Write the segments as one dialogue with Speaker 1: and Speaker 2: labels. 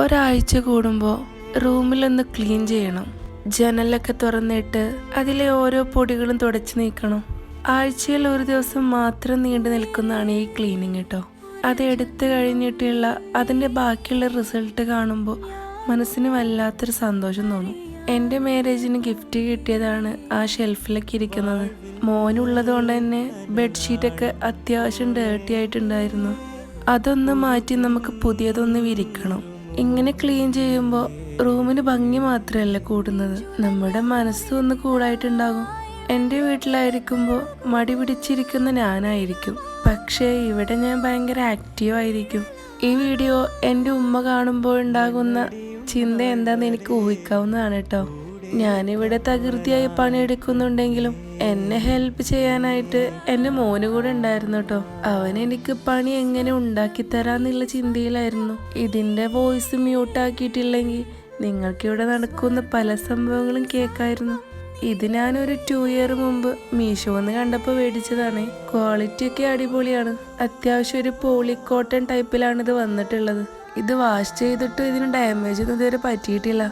Speaker 1: ഒരാഴ്ച കൂടുമ്പോൾ റൂമിലൊന്ന് ക്ലീൻ ചെയ്യണം. ജനലൊക്കെ തുറന്നിട്ട് അതിലെ ഓരോ പൊടികളും തുടച്ചു നീക്കണം. ആഴ്ചയിൽ ഒരു ദിവസം മാത്രം നീണ്ടു നിൽക്കുന്നതാണ് ഈ ക്ലീനിങ് കേട്ടോ. അത് എടുത്തു കഴിഞ്ഞിട്ടുള്ള അതിൻ്റെ ബാക്കിയുള്ള റിസൾട്ട് കാണുമ്പോൾ മനസ്സിന് വല്ലാത്തൊരു സന്തോഷം തോന്നും. എൻ്റെ മാരേജിന് ഗിഫ്റ്റ് കിട്ടിയതാണ് ആ ഷെൽഫിലൊക്കെ ഇരിക്കുന്നത്. മോനുള്ളത് കൊണ്ട് തന്നെ ബെഡ്ഷീറ്റൊക്കെ അത്യാവശ്യം ഡേർട്ടി ആയിട്ടുണ്ടായിരുന്നു. അതൊന്ന് മാറ്റി നമുക്ക് പുതിയതൊന്ന് വിരിക്കണം. ഇങ്ങനെ ക്ലീൻ ചെയ്യുമ്പോൾ റൂമിന് ഭംഗി മാത്രമല്ല കൂടുന്നത്, നമ്മുടെ മനസ്സും ഒന്ന് കൂളായിട്ടുണ്ടാകും. എൻ്റെ വീട്ടിലായിരിക്കുമ്പോൾ മടി പിടിച്ചിരിക്കുന്ന ഞാനായിരിക്കും, പക്ഷേ ഇവിടെ ഞാൻ ഭയങ്കര ആക്റ്റീവായിരിക്കും. ഈ വീഡിയോ എൻ്റെ ഉമ്മ കാണുമ്പോൾ ഉണ്ടാകുന്ന ചിന്ത എന്താണെന്ന് എനിക്ക് ഊഹിക്കാവുന്നതാണ് കേട്ടോ. ഞാനിവിടെ തകൃതിയായി പണിയെടുക്കുന്നുണ്ടെങ്കിലും എന്നെ ഹെൽപ്പ് ചെയ്യാനായിട്ട് എൻ്റെ മോന് കൂടെ ഉണ്ടായിരുന്നു കേട്ടോ. അവൻ എനിക്ക് പണി എങ്ങനെ ഉണ്ടാക്കി തരാന്നുള്ള ചിന്തയിലായിരുന്നു. ഇതിൻ്റെ വോയിസ് മ്യൂട്ടാക്കിയിട്ടില്ലെങ്കിൽ നിങ്ങൾക്കിവിടെ നടക്കുന്ന പല സംഭവങ്ങളും കേൾക്കായിരുന്നു. ഇത് ഞാനൊരു 2 ഇയർ മുമ്പ് മീഷോന്ന് കണ്ടപ്പോൾ മേടിച്ചതാണ്. ക്വാളിറ്റി ഒക്കെ അടിപൊളിയാണ്. അത്യാവശ്യം ഒരു പോളി കോട്ടൺ ടൈപ്പിലാണ് ഇത് വന്നിട്ടുള്ളത്. ഇത് വാഷ് ചെയ്തിട്ടും ഇതിന് ഡാമേജ് ഒന്നും ഇതുവരെ പറ്റിയിട്ടില്ല.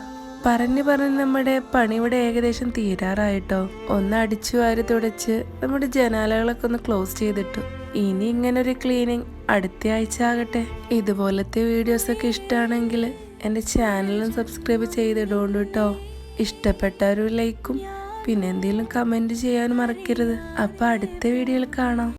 Speaker 1: പറഞ്ഞ് നമ്മുടെ പണി ഇവിടെ ഏകദേശം തീരാറായിട്ടോ. ഒന്ന് അടിച്ചു വാരി തുടച്ച് നമ്മുടെ ജനാലകളൊക്കെ ഒന്ന് ക്ലോസ് ചെയ്തിട്ടു. ഇനി ഇങ്ങനൊരു ക്ലീനിങ് അടുത്ത ആഴ്ച ആകട്ടെ. ഇതുപോലത്തെ വീഡിയോസൊക്കെ ഇഷ്ടമാണെങ്കിൽ എൻ്റെ ചാനലും സബ്സ്ക്രൈബ് ചെയ്തിടുകൊണ്ട് കേട്ടോ. ഇഷ്ടപ്പെട്ട ഒരു ലൈക്കും പിന്നെ എന്തെങ്കിലും കമൻറ്റ് ചെയ്യാനും മറക്കരുത്. അപ്പോൾ അടുത്ത വീഡിയോയിൽ കാണാം.